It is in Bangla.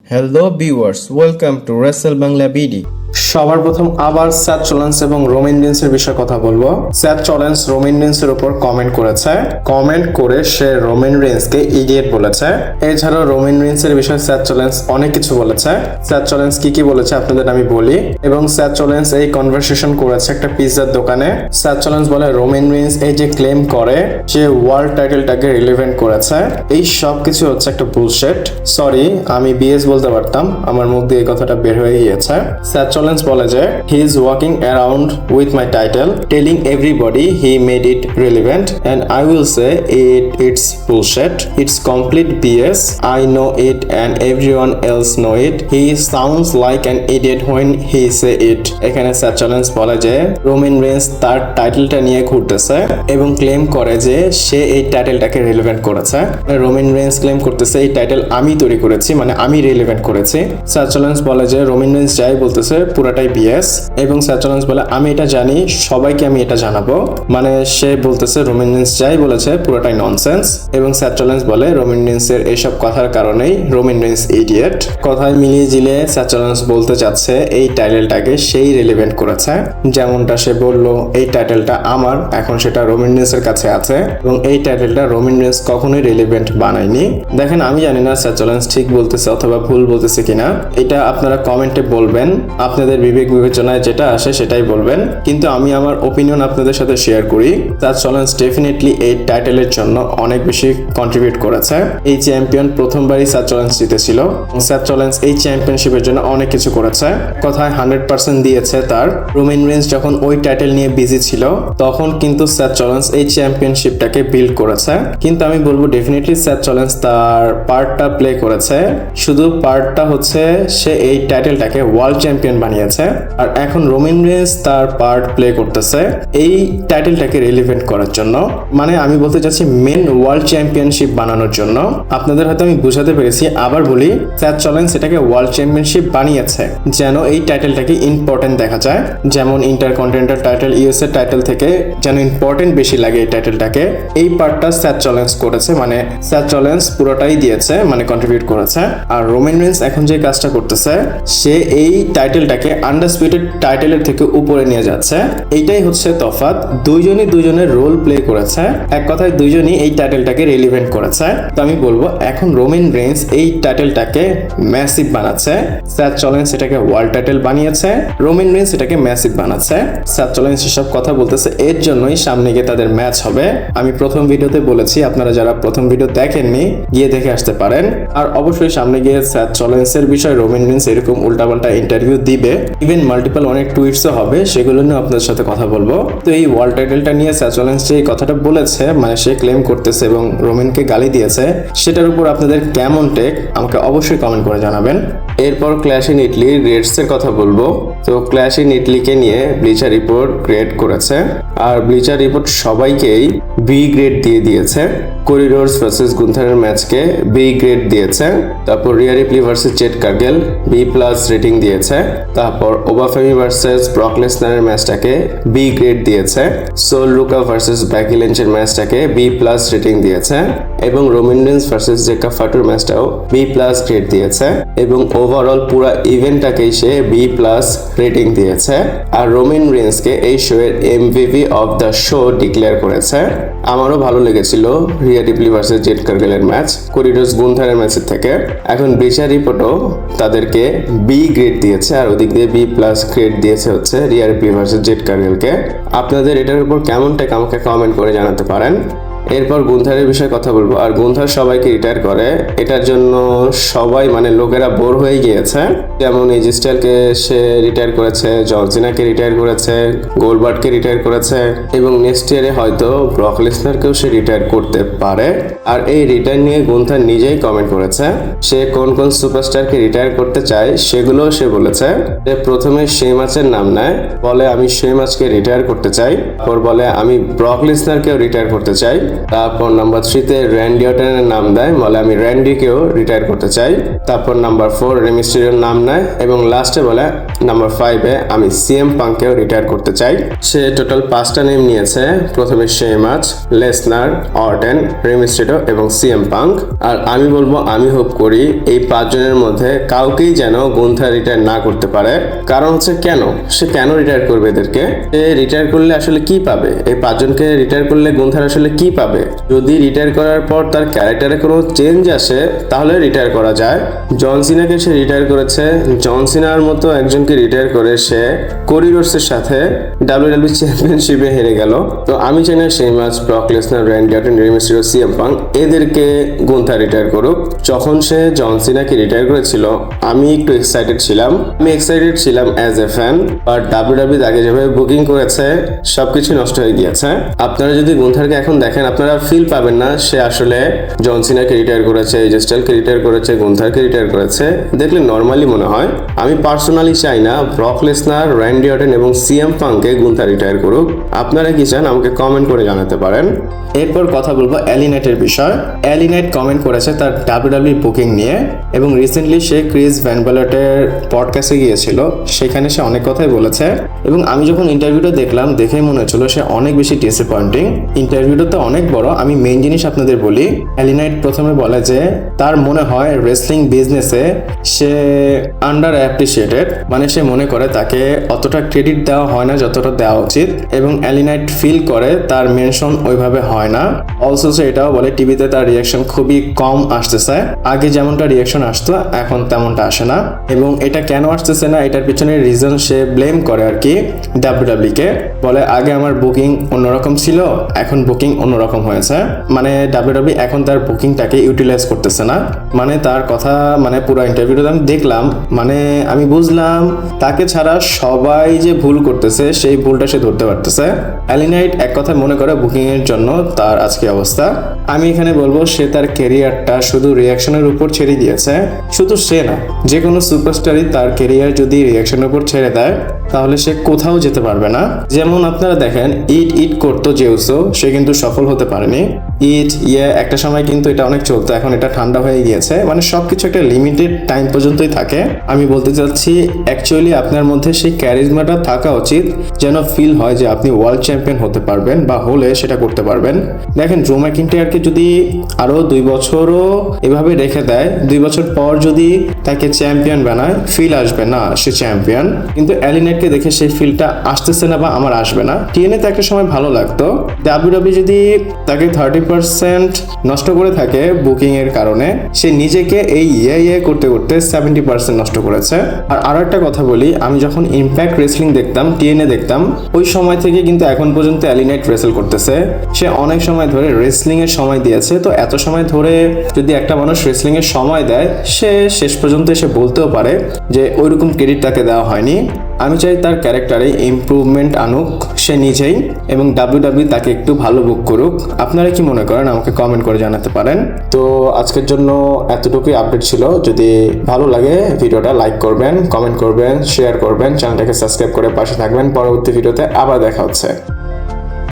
Hello viewers, welcome to Wrestle Bangla BD. সবার প্রথম আবার স্যাথ রোলিন্স এবং রোমান রিন্সের বিষয়ে কথা বলবো। স্যাথ রোলিন্স রোমান রিন্সের উপর কমেন্ট করেছে, কমেন্ট করে সে রোমান রিন্সকে ইডিয়েট বলেছে। এছাড়াও রোমান রিন্সের বিষয়ে স্যাথ রোলিন্স অনেক কিছু বলেছে। স্যাথ রোলিন্স কি বলেছে আপনাদের আমি বলি, এবং স্যাথ রোলিন্স এই কনভারসেশন করেছে একটা পিৎজার দোকানে। স্যাথ রোলিন্স বলে রোমান রিন্স এই যে ক্লেম করে যে ওয়ার্ল্ড টাইটেলটাকে রিলেভেন্ট করেছে, এই সব কিছু হচ্ছে একটা বুলশিট। সরি, আমি বিএস বলতে পারতাম, আমার মুখ দিয়ে এই কথাটা বের হয়ে গিয়েছে। স্যাথ রোলিন্স বলে যে he is walking around with my title telling everybody he made it relevant and I will say it's bullshit, it's complete BS, I know it and everyone else know it, he sounds like an idiot when he say it. এখানে স্যাথ রোলিন্স বলে যে রোমান রিন্স তার টাইটেলটা নিয়ে ঘুরতেছে এবং ক্লেম করে যে সে এই টাইটেলটাকে রিলেভেন্ট করেছে। রোমান রিন্স ক্লেম করতেছে এই টাইটেল আমি তৈরি করেছি, মানে আমি রিলেভেন্ট করেছি। স্যাথ রোলিন্স বলে যে রোমান রিন্স যাই বলতেছে পুরাটাই বিএস, এবং স্যাথ রোলিন্স বলে আমি এটা জানি, সবাইকে আমি এটা জানাবো। মানে সে বলতেছে রোমান রিন্স যাই বলেছে পুরোটাই ননসেন্স, এবং স্যাথ রোলিন্স বলে রোমান রিন্সের এইসব কথার কারণেই রোমান রিন্স ইডিয়েট। কথায় মিলিয়ে জিলে স্যাথ রোলিন্স বলতে চাচ্ছে এই টাইটেলটাকে সেই রিলেভেন্ট করেছে, যেমনটা সে বলল এই টাইটেলটা আমার, এখন সেটা রোমান রিন্সের কাছে আছে, এবং এই টাইটেলটা রোমান রিন্স কখনোই রিলেভেন্ট বানায়নি। দেখেন, আমি জানি না স্যাথ রোলিন্স ঠিক বলতেছে অথবা ভুল বলতেছে কিনা, এটা আপনারা কমেন্টে বলবেন, আপনাদের বিবেক বিবেচনায় যেটা আসে সেটাই বলবেন, কিন্তু আমি আমার ওপিনিয়ন আপনাদের সাথে শেয়ার করি। স্যাথ রোলিন্স ডেফিনেটলি এই টাইটেলের জন্য অনেক বেশি কন্ট্রিবিউট করেছে। এই চ্যাম্পিয়ন প্রথমবারই স্যাথ রোলিন্স জিতেছিল। স্যাথ রোলিন্স এই চ্যাম্পিয়নশিপের জন্য অনেক কিছু করেছে, কথায় 100% দিয়েছে তার। রোমান রিন্স যখন ওই টাইটেল নিয়ে বিজি ছিল তখন কিন্তু স্যাথ রোলিন্স এই চ্যাম্পিয়নশিপটাকে বিল্ড করেছে, কিন্তু আমি বলবো ডেফিনেটলি স্যাথ রোলিন্স তার পার্টটা প্লে করেছে, শুধু পার্টটা হচ্ছে সে এই টাইটেলটাকে ওয়ার্ল্ড চ্যাম্পিয়ন বানিয়েছে, আর এখন রোমান রিন্স তার পার্ট প্লে করতেছে এই টাইটেলটাকে রিলেভেন্ট করার জন্য, মানে আমি বলতে চাচ্ছি মেন ওয়ার্ল্ড চ্যাম্পিয়নশিপ বানানোর জন্য। আপনাদের হয়তো আমি বুঝাতে পেরেছি, আবার বলি, স্যাথ রোলিন্স এটাকে ওয়ার্ল্ড চ্যাম্পিয়নশিপ বানিয়েছে যেন এই টাইটেলটাকে ইম্পর্টেন্ট দেখা যায়, যেমন ইন্টারকন্টিনেন্টাল টাইটেল, ইউএসএ টাইটেল থেকে যেন ইম্পর্টেন্ট বেশি লাগে এই টাইটেলটাকে। এই পার্টটা স্যাথ রোলিন্স করেছে, মানে স্যাথ রোলিন্স পুরোটাই দিয়েছে, মানে কন্ট্রিবিউট করেছে। আর রোমান রিন্স এখন যে কাজটা করতেছে, সে এই টাইটেলটাকে আন্ডারস্পিটেড টাইটেলের থেকে উপরে নিয়ে যাচ্ছে। এইটাই হচ্ছে তফাৎ, দুইজনের রোল প্লে করেছে, এক কথায় দুইজনই এই টাইটেলটাকে রিলেভেন্ট করেছে। তো আমি বলবো এখন রোমান রিন্স এই টাইটেলটাকে ম্যাসিভ বানাচ্ছে, স্যাথ রোলিন্স এটাকে ওয়ার্ল্ড টাইটেল বানিয়েছে, রোমান রিন্স এটাকে ম্যাসিভ বানাচ্ছে। স্যাথ রোলিন্স এসব কথা বলতেছে এর জন্যই সামনে গিয়ে তাদের ম্যাচ হবে। আমি প্রথম ভিডিওতে বলেছি, আপনারা যারা প্রথম ভিডিও দেখেননি গিয়ে দেখে আসতে পারেন। আর অবশ্যই সামনে গিয়ে স্যাথ রোলিন্সের বিষয়ে রোমান রিন্স এরকম উল্টাপাল্টা ইন্টারভিউ দিবে, ইভেন মাল্টিপল অনেক টুইটসও হবে, সেগুলো নিয়ে আপনাদের সাথে কথা বলবো। তো এই ওয়ার্ল্ড টাইটেলটা নিয়ে স্যাথ রোলিন্স যে কথাটা বলেছে, মানে সে ক্লেম করতেছে এবং রোমানকে গালি দিয়েছে, সেটার উপর আপনাদের কেমন টেক আমাকে অবশ্যই কমেন্ট করে জানাবেন। এরপর ক্ল্যাশ ইন ইটলি রেডসের কথা বলবো। তো ক্ল্যাশ ইন ইটলিকে নিয়ে ব্লিচার রিপোর্ট ক্রিয়েট করেছে, আর ব্লিচার রিপোর্ট সবাইকেই বি গ্রেড দিয়ে দিয়েছে। কোডি রোডস ভার্সেস গুন্থারের ম্যাচকে বি গ্রেড দিয়েছে, তারপর Rhea Ripley versus Jade Cargill B plus rating দিয়েছে, তারপর ওবাফেমি ভার্সেস ব্রক লেসনারের ম্যাচটাকে বি গ্রেড দিয়েছে, সোল লুকা ভার্সেস বেকি লিঞ্চের ম্যাচটাকে বি প্লাস রেটিং দিয়েছে, এবং রোমান রিন্স ভার্সেস জেকা ফাটুর ম্যাচটাও বি প্লাস গ্রেড দিয়েছে, এবং ওভারঅল পুরো ইভেন্টটাকেই সে বি প্লাস রেটিং দিয়েছে। আর রোমান রিন্সকে এই শো এর MVP of the show declare করেছে। আমারও ভালো লেগেছিল রিয়া রিপ্লি ভার্সেস জেড কার্গেলের ম্যাচ কোডি রোডস গুন্থারের ম্যাচের থেকে। এখন ব্লিচার রিপোর্টও তাদেরকে বি গ্রেড দিয়েছে, আর ওদিক দিয়ে বি প্লাস গ্রেড দিয়েছে হচ্ছে রিয়া রিপ্লি ভার্সেস জেড কার্গেলকে। আপনাদের এটার উপর কেমন টেক আমাকে কমেন্ট করে জানাতে পারেন। এরপর গুন্থারের বিষয়ে কথা বলবো। আর গুন্থার সবাইকে রিটায়ার করে, এটার জন্য সবাই মানে লোকেরা বোর হয়ে গিয়েছে। যেমন এজি স্টাইলকে সে রিটায়ার করেছে, জন সিনাকে রিটায়ার করেছে, গোলবার্টকে রিটায়ার করেছে, এবং নেক্সট ইয়ারে হয়তো ব্রক লেসনারকেও সে রিটায়ার করতে পারে। আর এই রিটায়ার নিয়ে গুন্থার নিজেই কমেন্ট করেছে, সে কোন কোন সুপারস্টারকে রিটায়ার করতে চায় সেগুলোও সে বলেছে। যে প্রথমে শেমাচের নাম নেয়, বলে আমি শেমাচকে রিটায়ার করতে চাই, তারপর বলে আমি ব্রক লেসনারকেও রিটায়ার করতে চাই, তারপর নাম্বার 3 তে র্যান্ডি অর্টনের নাম দেয়, বলে আমি র্যান্ডিকেও রিটায়ার করতে চাই। তারপর নাম্বার 4 রে মিস্টেরিওর নাম নেয় এবং লাস্টে বলে নাম্বার 5 এ আমি সিএম পাঙ্ককেও রিটায়ার করতে চাই। সে টোটাল 5টা নেম নিয়েছে, প্রথমে শেমাচ, লেসনার, অর্টেন, রে মিস্টেরিও এবং সিএম পাঙ্ক। আর আমি বলবো, আমি হোপ করি এই 5 জনের মধ্যে কাউকেই যেন গুন্থার রিটায়ার না করতে পারে। কারণ হচ্ছে সে কেন রিটায়ার করবে এদেরকে? সে রিটায়ার করলে আসলে কি পাবে? এই 5 জনকে রিটায়ার করলে গুন্থার আসলে কি পাবে? যদি রিটায়ার করার পর তার ক্যারেক্টারে কোনো চেঞ্জ আসে তাহলে রিটায়ার করা যায়। জন সিনাকে সে রিটায়ার করেছে, জন সিনার মতো একজনকে রিটায়ার করে সে কোডি রোডসের সাথে ডাব্লিউডাব্লিউ চ্যাম্পিয়নশিপে হেরে গেল। তো আমি চাই না শেমাচ, ব্রক লেসনার, র্যান্ডি অর্টন, রে মিস্টেরিও, সিএম পাঙ্ক এদেরকে গুন্থা রিটায়ার করুক। যখন সে জন সিনাকে রিটায়ার করেছিল আমি একটু এক্সাইটেড ছিলাম as a fan, but WWE আগে যেভাবে বুকিং করেছে সবকিছু নষ্ট হয়ে গিয়েছে। আপনারা যদি গুন্থারকে এখন দেখেন আপনারা ফিল পাবেন না সে আসলে জন সিনাকে রিটায়ার করেছে, এজে স্টাইলসকে রিটায়ার করেছে, গুন্থারকে রিটায়ার করেছে। দেখলে নর্মালি মনে হয়। আমি পার্সোনালি চাই না ব্রক লেসনার, র্যান্ডি অর্টন এবং সিএম পাঙ্ককে গুন্থা রিটায়ার করুক। আপনারা কি চান আমাকে কমেন্ট করে জানাতে পারেন। এরপর কথা বলবো এলি নাইটের বিষয়। এলি নাইট কমেন্ট করেছে তার ডাব্লিউডাব্লিউ বুকিং নিয়ে এবং রিসেন্টলি সে ক্রিস ভ্যান ব্যালেটের পডকাস্টে গিয়েছিল, সেখানে সে অনেক কথাই বলেছে এবং আমি যখন ইন্টারভিউটা দেখলাম দেখেই মনে হচ্ছিল সে অনেক বেশি ডিসঅ্যাপয়েন্টিং। ইন্টারভিউটা তো অনেক বড়, আমি মেইন জিনিস আপনাদের বলি। এলি নাইট প্রথমে বলে যে তার মনে হয় রেসলিং বিজনেসে সে আন্ডার অ্যাপ্রিসিয়েটেড, মানে সে মনে করে তাকে অতটা ক্রেডিট দেওয়া হয় না যতটা দেওয়া উচিত এবং এলি নাইট ফিল করে তার মেনশন ওইভাবে হয় না। অলসো সে এটাও বলে টিভিতে তার রিয়াকশন খুবই কম আসতেছে, আগে যেমনটা রিয়াকশন আসতো এখন তেমনটা আসে না। এবং এটা কেন আসতেছে না এটার পিছনে রিজন সে ব্লেম করে আর কি ডাব্লিউডাব্লিউ কে। বলে আগে আমার বুকিং অন্যরকম ছিল, এখন বুকিং অন্যরকম হয়েছে, মানে ডাব্লিউডাব্লিউ এখন তার বুকিংটাকে ইউটিলাইজ করতেছে না। মানে তার কথা, মানে পুরো ইন্টারভিউটা আমি দেখলাম, মানে আমি বুঝলাম তাকে ছাড়া সবাই যে ভুল করতেছে সেই ভুলটা সে ধরতে পারতেছে। এলি নাইট এক কথা মনে করে বুকিং এর জন্য তার আজকে অবস্থা। আমি এখানে বলবো সে তার ক্যারিয়ারটা শুধু রিয়াকশনের উপর ছেড়ে দিয়েছে। শুধু সে না, যে কোনো সুপারস্টারই তার ক্যারিয়ার যদি রিয়াকশনের উপর ছেড়ে দেয় তাহলে সে কোথাও যেতে পারবে না। যেমন আপনারা দেখেন ইট করতো জেউসো, সে কিন্তু সফল হতে পারেনি। একটা সময় কিন্তু এটা অনেক চলতো, এখন এটা ঠান্ডা হয়ে গিয়েছে। মানে সবকিছু একটা লিমিটেড টাইম পর্যন্তই থাকে। আমি বলতে চাচ্ছি অ্যাকচুয়ালি আপনার মধ্যে সেই ক্যারিজমাটা থাকা উচিত যেন ফিল হয় যে আপনি ওয়ার্ল্ড চ্যাম্পিয়ন হতে পারবেন বা হলে সেটা করতে পারবেন। দেখেন ড্রু ম্যাকিন্টায়ারকে যদি আরো 2 বছরও এভাবে রেখে দেয়, 2 বছর পর যদি তাকে চ্যাম্পিয়ন বানায় ফিল আসবে না সে চ্যাম্পিয়ন। কিন্তু এলি নাইটকে দেখে সেই ফিলটা আসতেছে না বা আমার আসবে না। টিএনএ তে একটা সময় ভালো লাগতো, ডাব্লিউডাব্লিউ যদি তাকে 30% নষ্ট করে থাকে বুকিং এর কারণে, সে নিজেকে এই করতে করতে 70% নষ্ট করেছে। আর আরো একটা কথা বলি, আমি যখন ইম্প্যাক্ট রেসলিং দেখতাম, টিএনএ দেখতাম, ওই সময় থেকে কিন্তু এখন পর্যন্ত এলি নাইট রেসল করতেছে। সে অনেক সময় ধরে রেসলিং এর সময় দিয়েছে। তো এত সময় ধরে যদি একটা মানুষ রেসলিং এর সময় দেয়, সে শেষ পর্যন্ত এসে বলতেও পারে যে ওইরকম ক্রেডিট তাকে দেওয়া হয়নি। আমি চাই তার ক্যারেক্টারে ইমপ্রুভমেন্ট আনুক সে নিজেই এবং ডাব্লিউডাব্লিউ তাকে একটু ভালো বুক করুক। আপনারা কি মনে করেন আমাকে কমেন্ট করে জানাতে পারেন। তো আজকের জন্য এতটুকুই আপডেট ছিল। যদি ভালো লাগে ভিডিওটা লাইক করবেন, কমেন্ট করবেন, শেয়ার করবেন, চ্যানেলটাকে সাবস্ক্রাইব করে পাশে থাকবেন। পরবর্তী ভিডিওতে আবার দেখা হচ্ছে।